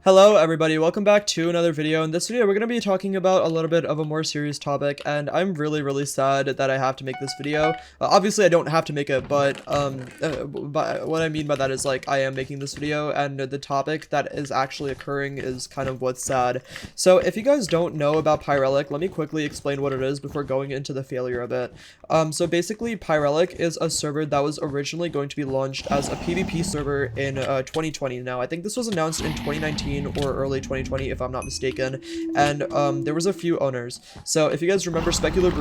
Hello everybody, welcome back to another video. In this video we're going to be talking about a little bit of a more serious topic, and I'm really sad that I have to make this video. Obviously I don't have to make it, but what I mean by that is like I am making this video, and the topic that is actually occurring is kind of what's sad. So if you guys don't know about Pyrelic, let me quickly explain what it is before going into the failure of it. So basically Pyrelic is a server that was originally going to be launched as a PvP server in 2020. Now I think this was announced in 2019 or early 2020 if I'm not mistaken, and there was a few owners. So if you guys remember, Specular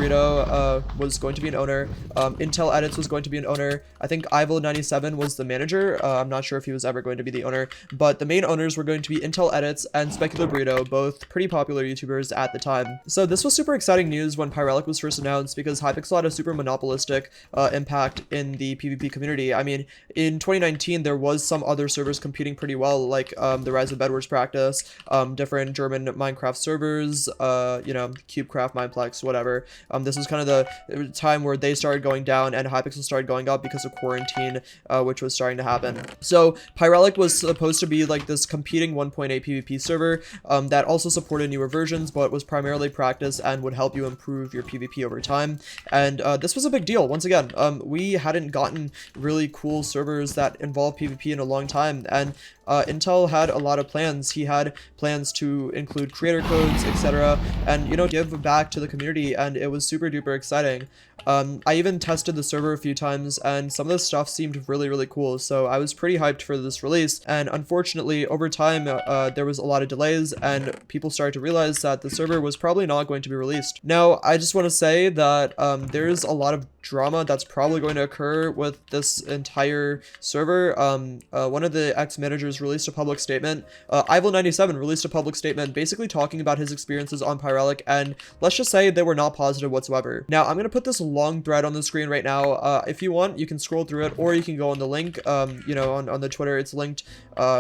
was going to be an owner, Intel Edits was going to be an owner, I think Ivil97 was the manager. I'm not sure if he was ever going to be the owner, but the main owners were going to be Intel Edits and Specular, both pretty popular YouTubers at the time. So this was super exciting news when Pyrelic was first announced, because Hypixel had a super monopolistic impact in the PvP community. I mean, in 2019 there was some other servers competing pretty well, like the Rise of Bedwars practice, different German Minecraft servers, you know, CubeCraft, Mineplex, whatever. This was kind of the time where they started going down and Hypixel started going up because of quarantine, which was starting to happen. So Pyrelic was supposed to be like this competing 1.8 PvP server that also supported newer versions, but was primarily practice and would help you improve your PvP over time. And this was a big deal. Once again, we hadn't gotten really cool servers that involve PvP in a long time, and Intel had a lot of plans. He had plans to include creator codes, etc., and, you know, give back to the community, and it was super duper exciting. I even tested the server a few times, and some of the stuff seemed really cool, so I was pretty hyped for this release. And unfortunately, over time, there was a lot of delays, and people started to realize that the server was probably not going to be released. Now, I just want to say that there's a lot of drama that's probably going to occur with this entire server. One of the ex-managers released a public statement. Ivil97 released a public statement basically talking about his experiences on Pyrelic, and let's just say they were not positive whatsoever. Now, I'm going to put this long thread on the screen right now. If you want, you can scroll through it, or you can go on the link, you know, on the Twitter. It's linked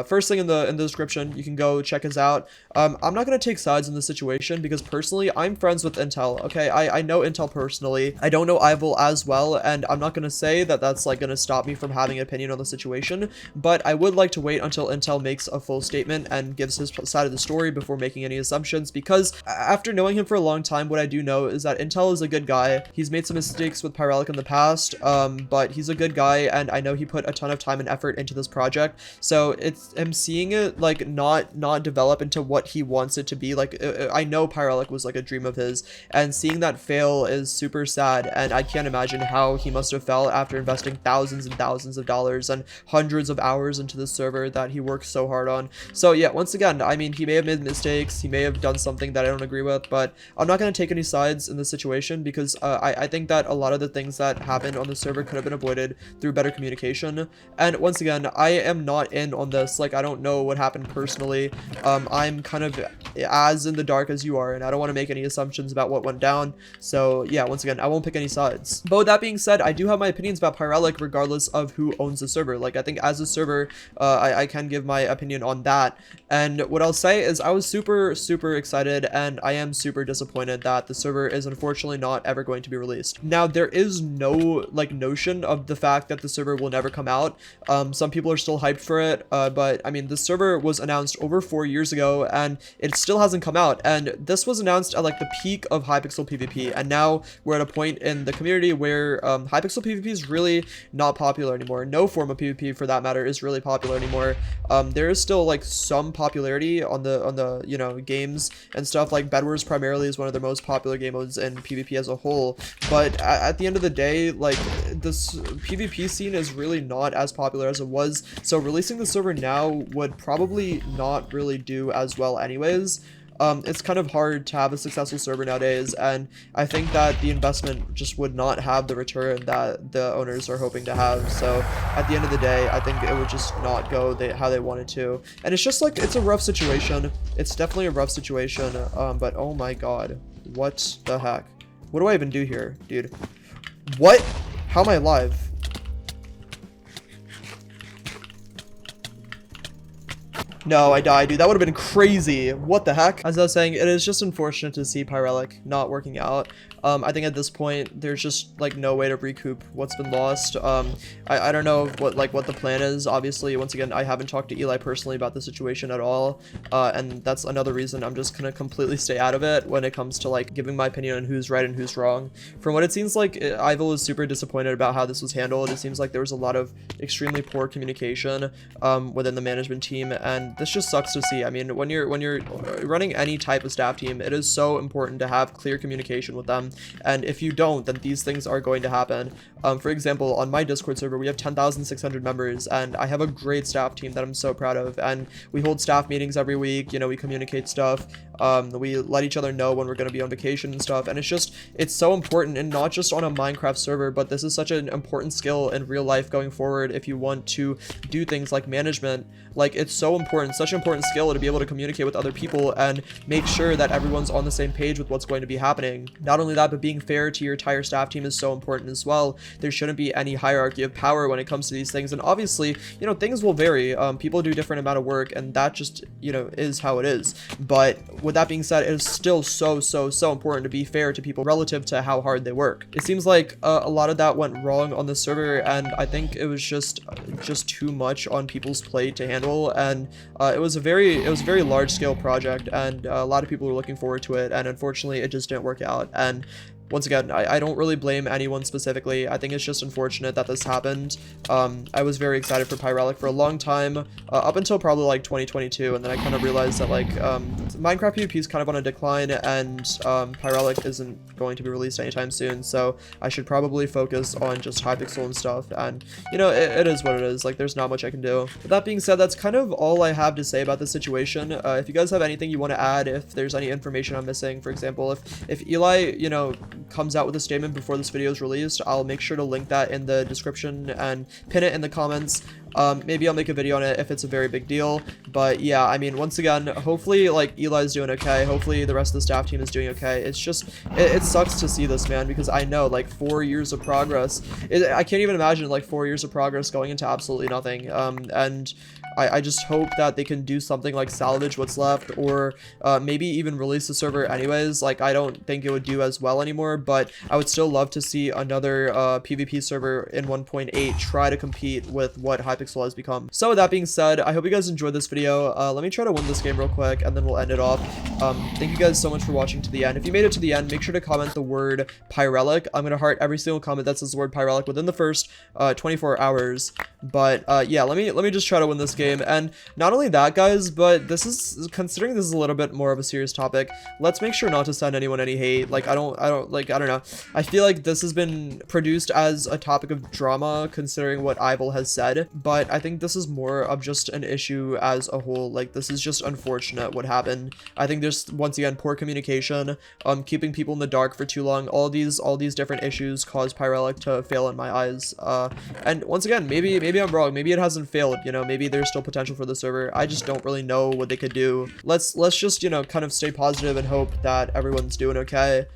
first thing in the description. You can go check us out. I'm not going to take sides in this situation, because personally I'm friends with Intel. Okay, I know Intel personally. I don't know Ivil as well, and I'm not going to say that that's like going to stop me from having an opinion on the situation, but I would like to wait until Intel makes a full statement and gives his side of the story before making any assumptions, because after knowing him for a long time, what I do know is that Intel is a good guy. He's made some mistakes with Pyrelic in the past, but he's a good guy, and I know he put a ton of time and effort into this project. So it's him seeing it like not develop into what he wants it to be. Like, I know Pyrelic was like a dream of his, and seeing that fail is super sad, and I can't imagine how he must have felt after investing thousands and thousands of dollars and hundreds of hours into the server that he worked so hard on. So yeah, once again, I mean, he may have made mistakes, he may have done something that I don't agree with, but I'm not going to take any sides in this situation, because I think that a lot of the things that happened on the server could have been avoided through better communication. And once again, I am not in on this. Like, I don't know what happened personally. I'm kind of as in the dark as you are, and I don't want to make any assumptions about what went down. So yeah, once again, I won't pick any sides. But with that being said, I do have my opinions about Pyrelic regardless of who owns the server. Like, I think as a server, I can give my opinion on that. And what I'll say is I was super excited, and I am super disappointed that the server is unfortunately not ever going to be released. Now, there is no like notion of the fact that the server will never come out. Some people are still hyped for it, but I mean, the server was announced over 4 years ago, and it still hasn't come out. And this was announced at like the peak of Hypixel PvP, and now we're at a point in the community where Hypixel PvP is really not popular anymore. No form of PvP, for that matter, is really popular anymore. There is still like some popularity on the you know, games and stuff. Like Bedwars primarily is one of the most popular game modes in PvP as a whole, but at the end of the day, like, this PvP scene is really not as popular as it was, so releasing the server now would probably not really do as well anyways. It's kind of hard to have a successful server nowadays, and I think that the investment just would not have the return that the owners are hoping to have. So at the end of the day, I think it would just not go how they wanted to, and it's just like, it's a rough situation. It's definitely a rough situation, but oh my god, what the heck? What do I even do here, dude? What? How am I alive? No, I died, dude. That would have been crazy. What the heck? As I was saying, it is just unfortunate to see Pyrelic not working out. I think at this point, there's just, like, no way to recoup what's been lost. I don't know what the plan is. Obviously, once again, I haven't talked to Eli personally about the situation at all. And that's another reason I'm just gonna completely stay out of it when it comes to, like, giving my opinion on who's right and who's wrong. From what it seems like, Ival is super disappointed about how this was handled. It seems like there was a lot of extremely poor communication within the management team, and this just sucks to see. I mean, when you're running any type of staff team, it is so important to have clear communication with them, and if you don't, then these things are going to happen. For example, on my Discord server, we have 10,600 members, and I have a great staff team that I'm so proud of, and we hold staff meetings every week. You know, we communicate stuff. We let each other know when we're going to be on vacation and stuff, and it's so important, and not just on a Minecraft server, but this is such an important skill in real life going forward if you want to do things like management. Like, it's so important, such an important skill to be able to communicate with other people and make sure that everyone's on the same page with what's going to be happening. Not only that, but being fair to your entire staff team is so important as well. There shouldn't be any hierarchy of power when it comes to these things, and obviously, you know, things will vary. People do different amount of work, and that just, you know, is how it is. But with that being said, it is still so important to be fair to people relative to how hard they work. It seems like a lot of that went wrong on the server, and I think it was just too much on people's plate to handle, and it was a very large scale project, and a lot of people were looking forward to it, and unfortunately it just didn't work out. And once again, I don't really blame anyone specifically. I think it's just unfortunate that this happened. I was very excited for Pyrelic for a long time, up until probably like 2022, and then I kind of realized that like Minecraft PvP is kind of on a decline, and Pyrelic isn't going to be released anytime soon, so I should probably focus on just Hypixel and stuff, and you know, it is what it is. Like, there's not much I can do. With that being said, that's kind of all I have to say about this situation. If you guys have anything you want to add, if there's any information I'm missing, for example, if Eli, you know, comes out with a statement before this video is released, I'll make sure to link that in the description and pin it in the comments. Maybe I'll make a video on it if it's a very big deal, but yeah, I mean, once again, hopefully, like, Eli's doing okay, hopefully the rest of the staff team is doing okay. It's just, it sucks to see this, man, because I know, like, 4 years of progress, I can't even imagine, like, 4 years of progress going into absolutely nothing, and I just hope that they can do something like salvage what's left, or maybe even release the server anyways. Like, I don't think it would do as well anymore, but I would still love to see another PvP server in 1.8 try to compete with what Hypixel has become. So with that being said, I hope you guys enjoyed this video. Let me try to win this game real quick, and then we'll end it off. Thank you guys so much for watching to the end. If you made it to the end, make sure to comment the word Pyrelic. I'm gonna heart every single comment that says the word Pyrelic within the first 24 hours. But yeah, let me just try to win this game. And not only that, guys, but considering this is a little bit more of a serious topic, let's make sure not to send anyone any hate. Like, I don't know. I feel like this has been produced as a topic of drama considering what Ival has said, but I think this is more of just an issue as a whole. Like, this is just unfortunate what happened. I think there's, once again, poor communication, keeping people in the dark for too long. All these different issues caused Pyrelic to fail in my eyes. And once again, maybe I'm wrong. Maybe it hasn't failed, you know, maybe there's still potential for the server. I just don't really know what they could do. Let's just, you know, kind of stay positive and hope that everyone's doing okay.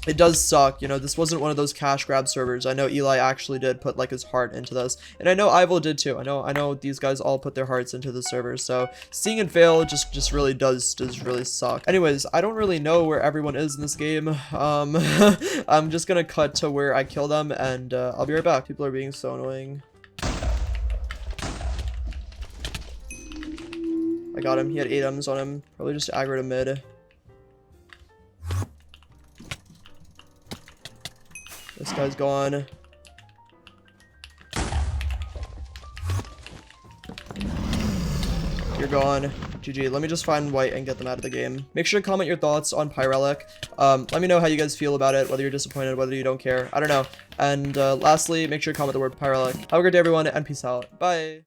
It does suck, you know, this wasn't one of those cash grab servers. I know Eli actually did put like his heart into this, and I know Ival did too. I know these guys all put their hearts into the server, so seeing it fail just really does really suck. Anyways, I don't really know where everyone is in this game. I'm just gonna cut to where I kill them, and I'll be right back. People are being so annoying. I got him. He had 8 M's on him. Probably just aggro to mid. This guy's gone. You're gone. GG. Let me just find white and get them out of the game. Make sure to comment your thoughts on Pyrelic. Let me know how you guys feel about it, whether you're disappointed, whether you don't care. I don't know. And lastly, make sure to comment the word Pyrelic. Have a good day, everyone, and peace out. Bye.